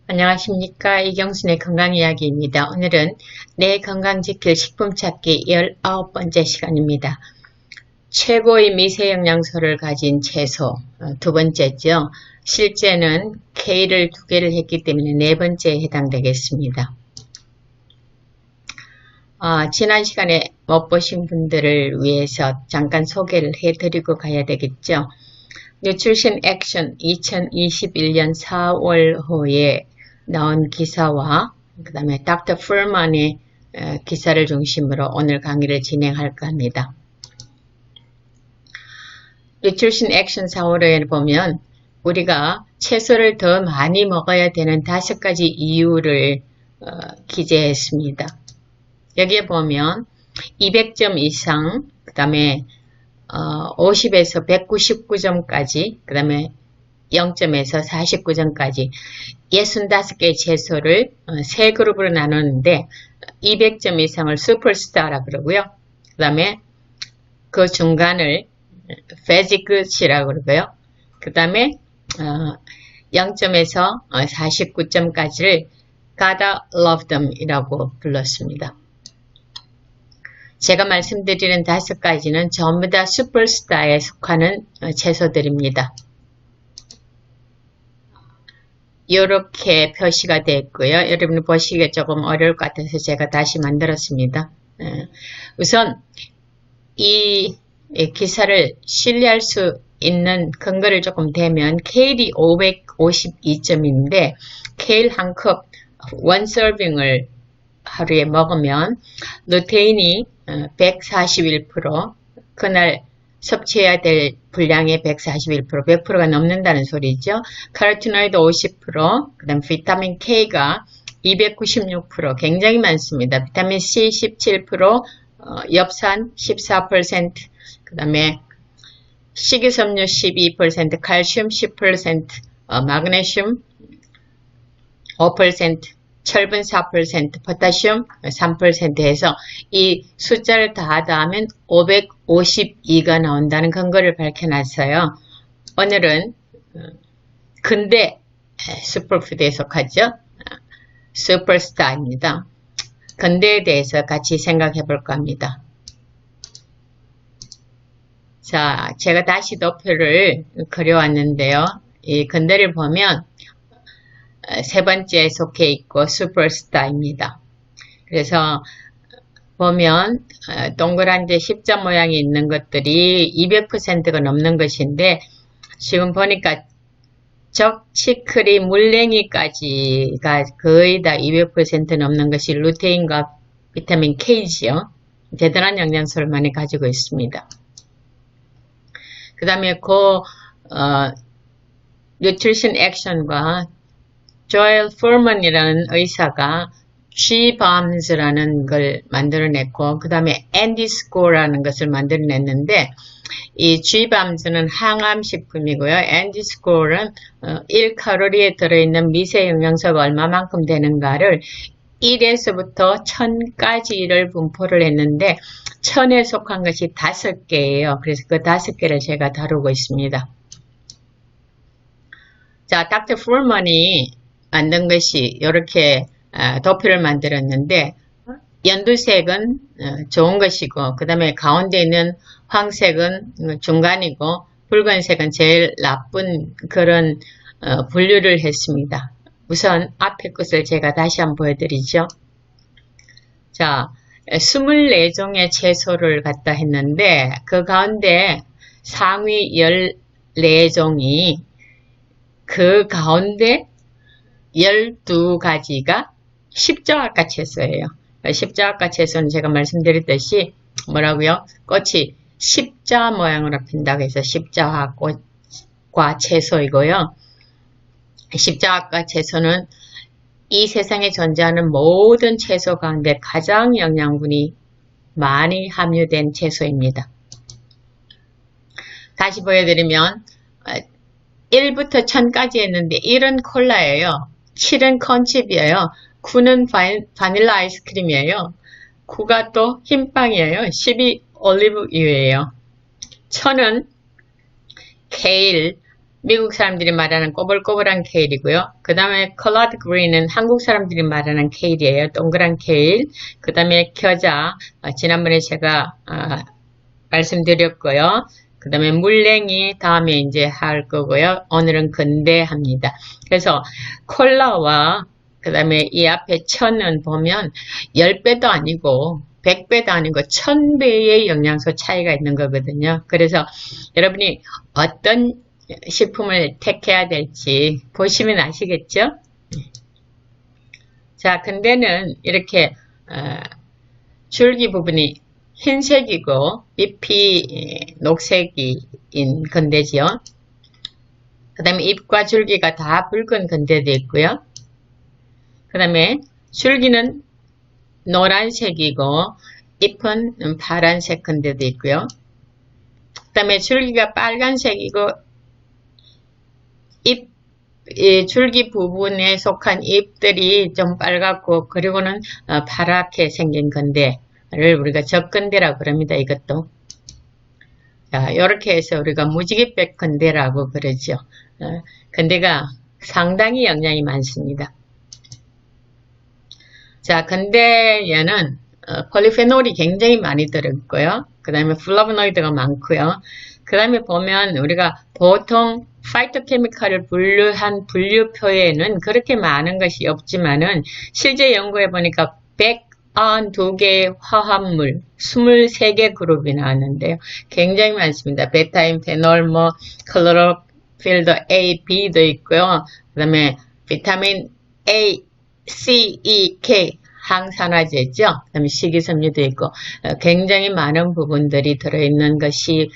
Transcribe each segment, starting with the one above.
안녕하십니까. 이경순의 건강이야기입니다. 오늘은 내 건강 지킬 식품 찾기 19번째 시간입니다. 최고의 미세 영양소를 가진 채소 두 번째죠. 실제는 K를 2개를 했기 때문에 네 번째에 해당되겠습니다. 지난 시간에 못 보신 분들을 위해서 잠깐 소개를 해드리고 가야 되겠죠. Nutrition Action 2021년 4월호에 나온 기사와 그 다음에 닥터 풀만의 기사를 중심으로 오늘 강의를 진행할까 합니다. Nutrition Action 4월호에 보면 우리가 채소를 더 많이 먹어야 되는 5가지 이유를 기재했습니다. 여기에 보면 200점 이상, 그 다음에 50에서 199점까지, 그 다음에 0점에서 49점까지 65개의 채소를 세 그룹으로 나누는데 200점 이상을 슈퍼스타라 그러고요. 그 다음에 그 중간을 베지굿이라고 그러고요. 그 다음에 0점에서 49점까지를 Gotta love them 이라고 불렀습니다. 제가 말씀드리는 5가지는 전부 다 슈퍼스타에 속하는 채소들입니다. 이렇게 표시가 되어 있고요. 여러분이 보시기에 조금 어려울 것 같아서 제가 다시 만들었습니다. 우선 이 기사를 신뢰할 수 있는 근거를 조금 대면 케일이 552점인데 케일 한 컵, 원 서빙을 하루에 먹으면 루테인이 141%, 그날 섭취해야 될 분량의 141%, 100%가 넘는다는 소리죠. 카로티노이드 50%, 그 다음 비타민 K가 296%, 굉장히 많습니다. 비타민 C 17%, 엽산 14%, 그 다음에 식이섬유 12%, 칼슘 10%, 마그네슘 5%, 철분 4%, 포타슘 3% 해서 이 숫자를 다 더하면 552가 나온다는 근거를 밝혀놨어요. 오늘은 근대 슈퍼푸드에 속하죠. 슈퍼스타입니다. 근대에 대해서 같이 생각해 볼까 합니다. 자, 제가 다시 도표를 그려왔는데요. 이 근대를 보면 세 번째에 속해 있고 슈퍼스타입니다. 그래서 보면 동그란 십자 모양이 있는 것들이 200%가 넘는 것인데 지금 보니까 적치크리 물냉이까지가 거의 다 200% 넘는 것이 루테인과 비타민 K지요. 대단한 영양소를 많이 가지고 있습니다. 그 다음에 뉴트리션 액션과 조엘 풀먼이라는 의사가 G-BOMS라는 걸 만들어냈고 그 다음에 앤디 스코어라는 것을 만들어냈는데 이 G-BOMS는 항암식품이고요. 앤디 스코어는 1칼로리에 들어있는 미세 영양소가 얼마만큼 되는가를 1에서부터 1000까지를 분포를 했는데 1000에 속한 것이 5개예요. 그래서 그 5개를 제가 다루고 있습니다. 자, 닥터 풀먼이 만든 것이 이렇게 도표를 만들었는데 연두색은 좋은 것이고 그 다음에 가운데 있는 황색은 중간이고 붉은색은 제일 나쁜 그런 분류를 했습니다. 우선 앞에 것을 제가 다시 한번 보여드리죠. 자, 24종의 채소를 갖다 했는데 그 가운데 상위 14종이 그 가운데 12가지가 십자가과 채소예요. 십자가과 채소는 제가 말씀드렸듯이 뭐라고요? 꽃이 십자 모양으로 핀다고 해서 십자가과 채소이고요. 십자가과 채소는 이 세상에 존재하는 모든 채소 가운데 가장 영양분이 많이 함유된 채소입니다. 다시 보여드리면 1부터 1000까지 했는데 1은 콜라예요. 7은 컨칩이에요. 9는 바닐라 아이스크림이에요. 9가 또 흰빵이에요. 10이 올리브유예요. 1000은 케일, 미국 사람들이 말하는 꼬불꼬불한 케일이고요. 그 다음에 컬러드 그린은 한국 사람들이 말하는 케일이에요. 동그란 케일. 그 다음에 겨자, 지난번에 제가 말씀드렸고요. 그 다음에 물냉이 다음에 이제 할 거고요. 오늘은 근대합니다. 그래서 콜라와 그 다음에 이 앞에 천은 보면 10배도 아니고 100배도 아니고 1000배의 영양소 차이가 있는 거거든요. 그래서 여러분이 어떤 식품을 택해야 될지 보시면 아시겠죠? 자, 근데는 이렇게 줄기 부분이 흰색이고 잎이 녹색인 건대지요. 그 다음에 잎과 줄기가 다 붉은 건대도 있고요. 그 다음에 줄기는 노란색이고 잎은 파란색 건대도 있고요. 그 다음에 줄기가 빨간색이고 줄기 부분에 속한 잎들이 좀 빨갛고 그리고는 파랗게 생긴 건대를 우리가 적건대라고 그럽니다. 이것도. 자, 이렇게 해서 우리가 무지개빛 건대라고 그러죠. 건대가 상당히 영양이 많습니다. 자, 건대에는 폴리페놀이 굉장히 많이 들어있고요. 그 다음에 플라보노이드가 많고요. 그 다음에 보면 우리가 보통 파이토케미칼을 분류한 분류표에는 그렇게 많은 것이 없지만은 실제 연구해 보니까 192개의 화합물 23개 그룹이 나왔는데요. 굉장히 많습니다. 베타인, 페놀, 클로로필도 A, B도 있고요. 그 다음에 비타민 A, C, E, K 항산화제죠. 그 다음에 식이섬유도 있고 굉장히 많은 부분들이 들어있는 것이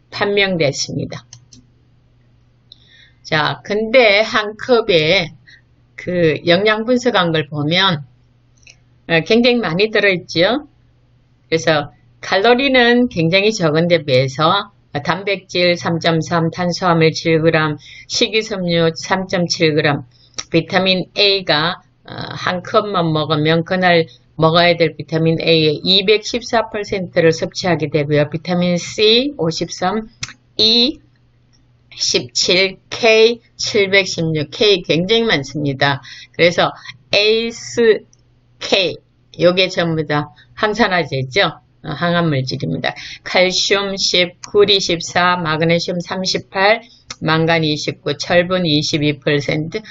판명됐습니다. 자, 근데 한 컵에 그 영양 분석한 걸 보면 굉장히 많이 들어있죠. 그래서 칼로리는 굉장히 적은데 비해서 단백질 3.3, 탄수화물 7g, 식이섬유 3.7g, 비타민 A가 한 컵만 먹으면 그날 먹어야 될 비타민 A의 214%를 섭취하게 되고요. 비타민 C 53, E 17, K 716, K 굉장히 많습니다. 그래서 ACE, K 요게 전부 다 항산화제죠. 항암물질입니다. 칼슘 10, 구리 14, 마그네슘 38, 망간 29, 철분 22%,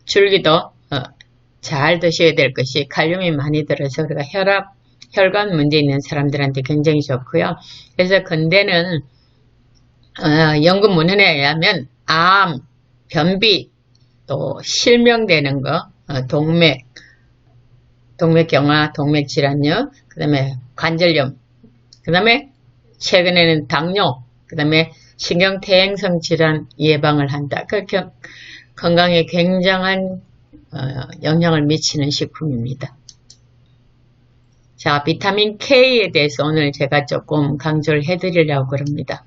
줄기도 잘 드셔야 될 것이 칼륨이 많이 들어서 우리가 혈관 문제 있는 사람들한테 굉장히 좋고요. 그래서 근대는 연구 문헌에 의하면 암, 변비, 또 실명되는 거, 동맥경화, 동맥질환요, 그 다음에 관절염, 그 다음에 최근에는 당뇨, 그 다음에 신경퇴행성 질환 예방을 한다. 그렇게 건강에 굉장한 영향을 미치는 식품입니다. 자, 비타민 K에 대해서 오늘 제가 조금 강조를 해드리려고 합니다.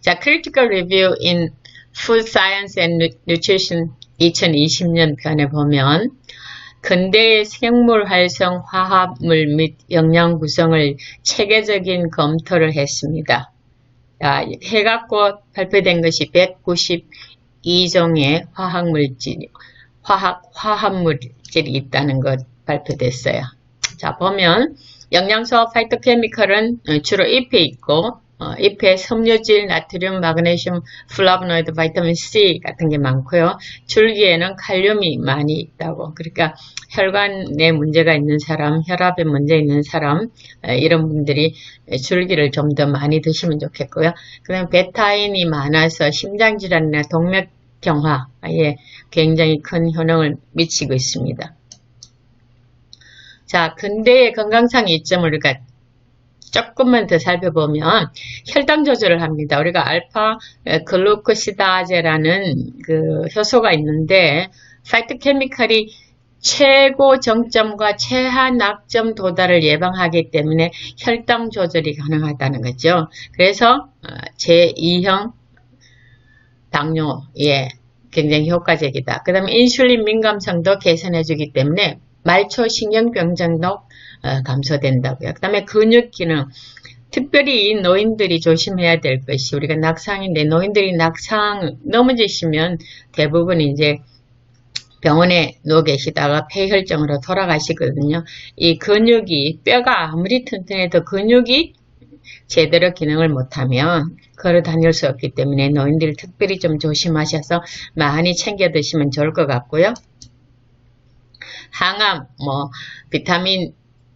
자, Critical Review in Food Science and Nutrition 2020년 편에 보면 근대의 생물 활성 화합물 및 영양 구성을 체계적인 검토를 했습니다. 자, 해갖고 발표된 것이 192종의 화합물질이 있다는 것 발표됐어요. 자, 보면 영양소 파이토케미컬은 주로 잎에 있고 잎에 섬유질, 나트륨, 마그네슘, 플라보노이드, 바이타민 C 같은 게 많고요. 줄기에는 칼륨이 많이 있다고. 그러니까 혈관에 문제가 있는 사람, 혈압에 문제 있는 사람 이런 분들이 줄기를 좀 더 많이 드시면 좋겠고요. 그 다음에 베타인이 많아서 심장질환이나 동맥경화에 굉장히 큰 효능을 미치고 있습니다. 자, 근대의 건강상 이점을 우리가 조금만 더 살펴보면 혈당 조절을 합니다. 우리가 알파 글루코시다제라는 그 효소가 있는데 파이토케미칼이 최고 정점과 최하 낙점 도달을 예방하기 때문에 혈당 조절이 가능하다는 거죠. 그래서 제2형 당뇨에 굉장히 효과적이다. 그 다음에 인슐린 민감성도 개선해주기 때문에 말초 신경병증도 감소된다고요. 그 다음에 근육 기능, 특별히 이 노인들이 조심해야 될 것이 우리가 낙상인데 노인들이 낙상 넘어지시면 대부분 이제 병원에 누워 계시다가 폐혈증으로 돌아가시거든요. 이 근육이 뼈가 아무리 튼튼해도 근육이 제대로 기능을 못하면 걸어 다닐 수 없기 때문에 노인들 특별히 좀 조심하셔서 많이 챙겨 드시면 좋을 것 같고요. 항암, 비타민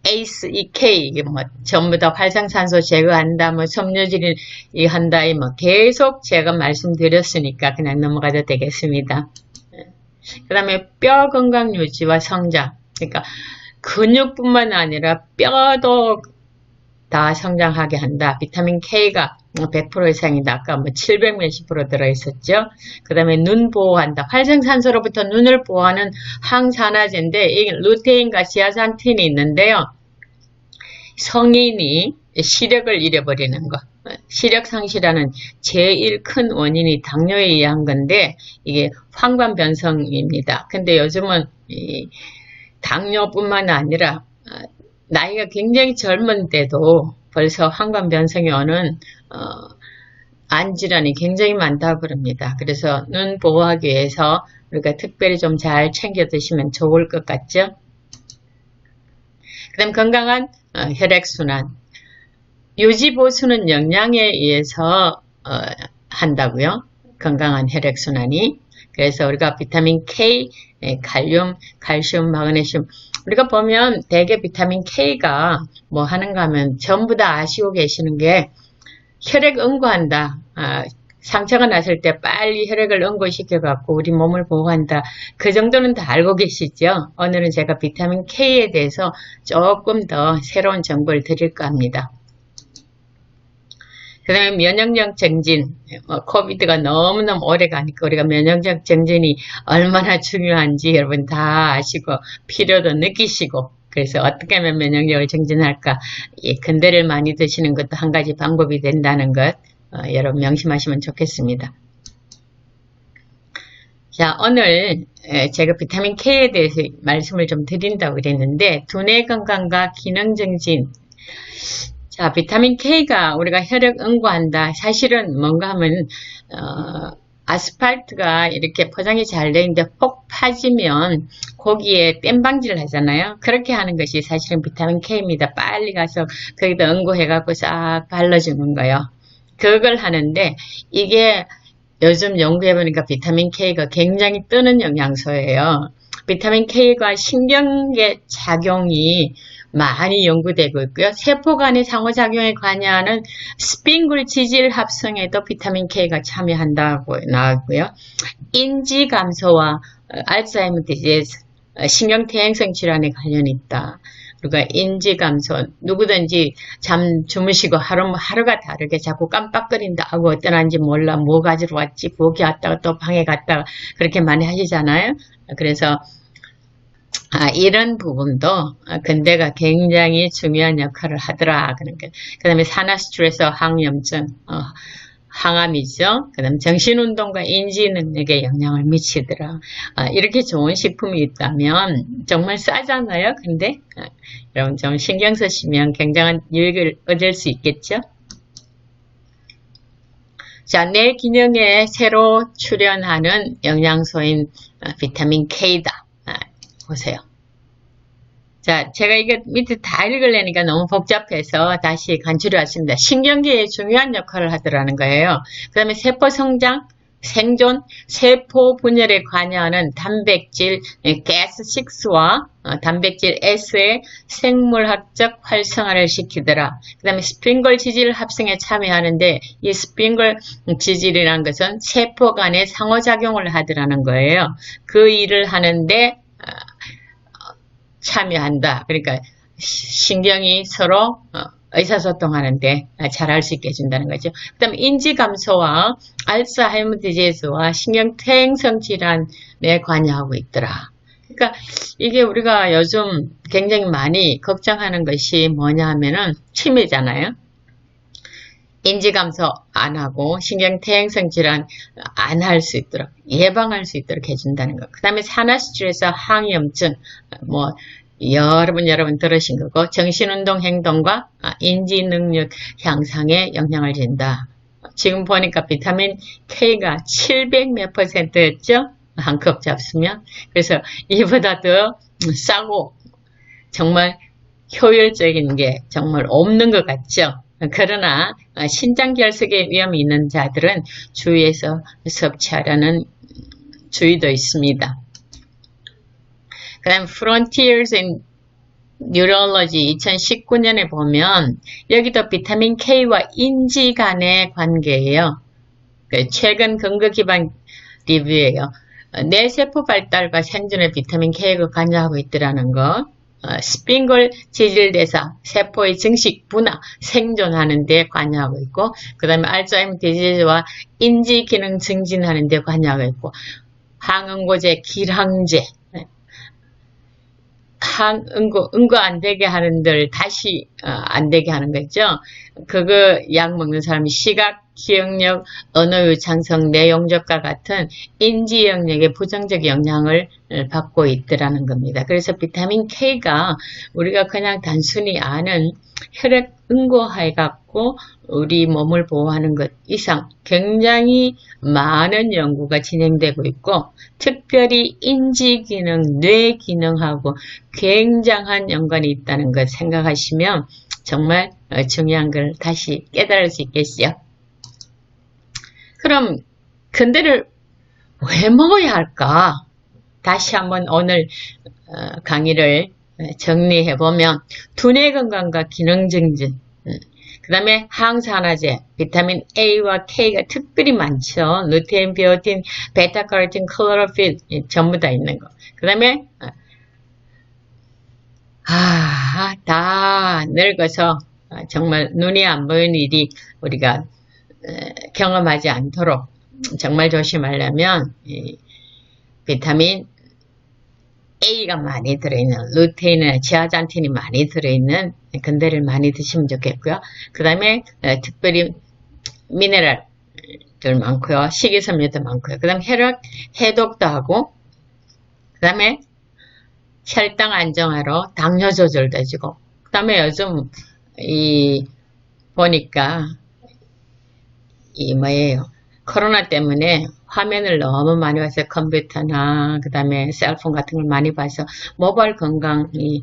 A, C, K, 이게 전부 다 활성산소 제거한다, 섬유질이 한다, 계속 제가 말씀드렸으니까 그냥 넘어가도 되겠습니다. 그 다음에 뼈 건강 유지와 성장. 그러니까 근육뿐만 아니라 뼈도 다 성장하게 한다. 비타민 K가 100% 이상이다. 아까 700 몇십 프로 들어있었죠. 그 다음에 눈 보호한다. 활성산소로부터 눈을 보호하는 항산화제인데 이게 루테인과 지아산틴이 있는데요. 성인이 시력을 잃어버리는 거. 시력 상실하는 제일 큰 원인이 당뇨에 의한 건데 이게 황반변성입니다. 근데 요즘은 당뇨뿐만 아니라 나이가 굉장히 젊은데도 벌써 황반변성이 오는 암질환이 굉장히 많다고 그럽니다. 그래서 눈 보호하기 위해서 우리가 특별히 좀 잘 챙겨 드시면 좋을 것 같죠? 그 다음 건강한 혈액순환. 유지보수는 영양에 의해서 한다고요. 건강한 혈액순환이. 그래서 우리가 비타민 K, 칼륨, 칼슘, 마그네슘 우리가 보면 대개 비타민 K가 하는가 하면 전부 다 아시고 계시는 게 혈액 응고한다. 상처가 났을 때 빨리 혈액을 응고시켜갖고 우리 몸을 보호한다. 그 정도는 다 알고 계시죠? 오늘은 제가 비타민 K에 대해서 조금 더 새로운 정보를 드릴까 합니다. 그 다음에 면역력 증진, 코비드가 너무너무 오래 가니까 우리가 면역력 증진이 얼마나 중요한지 여러분 다 아시고 필요도 느끼시고 그래서 어떻게 하면 면역력을 증진할까 근대를 많이 드시는 것도 한 가지 방법이 된다는 것 여러분 명심하시면 좋겠습니다. 자, 오늘 제가 비타민 K에 대해서 말씀을 좀 드린다고 그랬는데 두뇌 건강과 기능 증진. 자, 비타민 K가 우리가 혈액 응고한다. 사실은 뭔가 하면 아스팔트가 이렇게 포장이 잘 돼 있는데 폭 파지면 거기에 땜방지를 하잖아요. 그렇게 하는 것이 사실은 비타민 K입니다. 빨리 가서 거기다 응고해갖고 싹 발라주는 거예요. 그걸 하는데 이게 요즘 연구해보니까 비타민 K가 굉장히 뜨는 영양소예요. 비타민 K가 신경계 작용이 많이 연구되고 있고요. 세포 간의 상호작용에 관여하는 스핑글 지질 합성에도 비타민 K가 참여한다고 나왔고요. 인지 감소와 알츠하이머 디지즈, 신경퇴행성 질환에 관련이 있다. 그리고 인지 감소, 누구든지 잠 주무시고 하루가 다르게 자꾸 깜빡거린다 하고 어떤 한지 몰라, 뭐 가지러 왔지, 부엌에 왔다가 또 방에 갔다가 그렇게 많이 하시잖아요. 그래서 이런 부분도 근대가 굉장히 중요한 역할을 하더라. 그 다음에 산화 스트레스, 항염증, 항암이죠. 그 다음에 정신운동과 인지 능력에 영향을 미치더라. 이렇게 좋은 식품이 있다면 정말 싸잖아요. 근데 여러분 좀 신경 쓰시면 굉장한 유익을 얻을 수 있겠죠. 자, 뇌 기능에 새로 출연하는 영양소인 비타민 K다. 보세요. 자, 제가 이게 밑에 다 읽으려니까 너무 복잡해서 다시 간추려 왔습니다. 신경계에 중요한 역할을 하더라는 거예요. 그 다음에 세포 성장, 생존, 세포 분열에 관여하는 단백질 가스6와 단백질 S의 생물학적 활성화를 시키더라. 그 다음에 스프링글 지질 합성에 참여하는데 이 스프링글 지질이라는 것은 세포 간의 상호작용을 하더라는 거예요. 그 일을 하는데 참여한다. 그러니까 신경이 서로 의사소통하는데 잘할 수 있게 해준다는 거죠. 그 다음에 인지 감소와 알츠하이머 디지즈와 신경퇴행성 질환에 관여하고 있더라. 그러니까 이게 우리가 요즘 굉장히 많이 걱정하는 것이 뭐냐 하면은 치매잖아요. 인지 감소 안 하고 신경퇴행성 질환 안 할 수 있도록 예방할 수 있도록 해준다는 것. 그 다음에 산화 스트레스, 항염증, 여러분 들으신 거고 정신운동 행동과 인지능력 향상에 영향을 준다. 지금 보니까 비타민 K가 700 몇 %였죠? 한 컵 잡수면. 그래서 이보다 더 싸고 정말 효율적인 게 정말 없는 것 같죠? 그러나 신장결석의 위험이 있는 자들은 주의해서 섭취하라는 주의도 있습니다. 그 다음 Frontiers in Neurology 2019년에 보면 여기도 비타민 K와 인지 간의 관계예요. 최근 근거 기반 리뷰예요. 뇌세포 발달과 생존에 비타민 K가 관여하고 있더라는 거. 스핑글 지질대사, 세포의 증식, 분화, 생존하는 데 관여하고 있고, 그 다음에 알츠하이머 디지즈와 인지 기능 증진하는 데 관여하고 있고, 항응고제, 길항제, 응고 안 되게 하는 들 다시 안 되게 하는 거죠. 그거 약 먹는 사람이 시각, 기억력, 언어 유창성, 내용적과 같은 인지 영역에 부정적 영향을 받고 있더라는 겁니다. 그래서 비타민 K가 우리가 그냥 단순히 아는 혈액 응고해 갖고 우리 몸을 보호하는 것 이상 굉장히 많은 연구가 진행되고 있고 특별히 인지 기능, 뇌 기능하고 굉장한 연관이 있다는 것 생각하시면 정말 중요한 걸 다시 깨달을 수 있겠어요. 그럼 근대를 왜 먹어야 할까? 다시 한번 오늘 강의를 정리해보면 두뇌 건강과 기능 증진, 그 다음에 항산화제, 비타민 A와 K가 특별히 많죠. 루테인, 비오틴, 베타카로틴, 클로로필 전부 다 있는 거. 그 다음에 다 늙어서 정말 눈이 안 보이는 일이 우리가 경험하지 않도록 정말 조심하려면 비타민 A가 많이 들어있는 루테인이나 지아잔틴이 많이 들어있는 근대를 많이 드시면 좋겠고요. 그 다음에 특별히 미네랄들 많고요. 식이섬유도 많고요. 그 다음에 혈액 해독도 하고 그 다음에 혈당 안정화로 당뇨 조절도 해주고 그 다음에 요즘 보니까 뭐예요? 코로나 때문에 화면을 너무 많이 봐서 컴퓨터나 그 다음에 셀폰 같은 걸 많이 봐서 모바일 건강이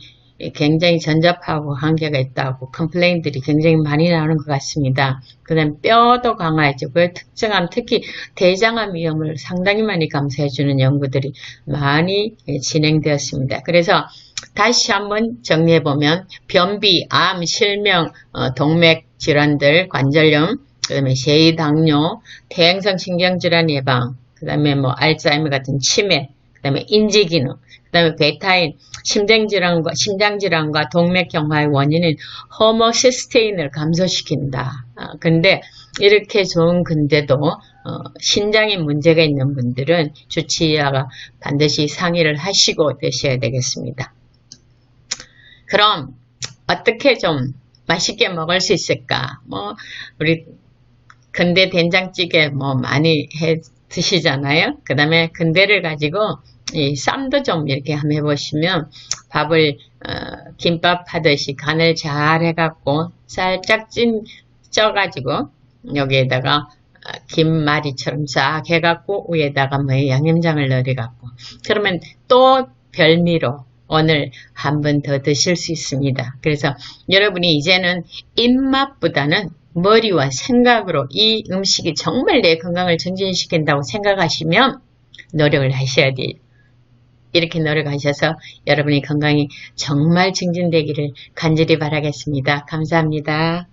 굉장히 전접하고 한계가 있다고 컴플레인들이 굉장히 많이 나오는 것 같습니다. 그 다음에 뼈도 강화해주고 특정암 특히 대장암 위험을 상당히 많이 감소해주는 연구들이 많이 진행되었습니다. 그래서 다시 한번 정리해보면 변비, 암, 실명, 동맥 질환들, 관절염 그 다음에 제2당뇨, 퇴행성 신경질환 예방, 그 다음에 알츠하이머 같은 치매, 그 다음에 인지기능, 그 다음에 베타인, 심장질환과 동맥경화의 원인인 호모시스테인을 감소시킨다. 근데 이렇게 좋은 근데도 신장에 문제가 있는 분들은 주치의와 반드시 상의를 하시고 드셔야 되겠습니다. 그럼 어떻게 좀 맛있게 먹을 수 있을까? 우리 근대 된장찌개 많이 해 드시잖아요. 그 다음에 근대를 가지고 이 쌈도 좀 이렇게 한번 해보시면 밥을 김밥 하듯이 간을 잘 해갖고 살짝 쪄가지고 여기에다가 김말이처럼 싹 해갖고 위에다가 양념장을 넣어갖고 그러면 또 별미로 오늘 한 번 더 드실 수 있습니다. 그래서 여러분이 이제는 입맛보다는 머리와 생각으로 이 음식이 정말 내 건강을 증진시킨다고 생각하시면 노력을 하셔야 돼요. 이렇게 노력하셔서 여러분의 건강이 정말 증진되기를 간절히 바라겠습니다. 감사합니다.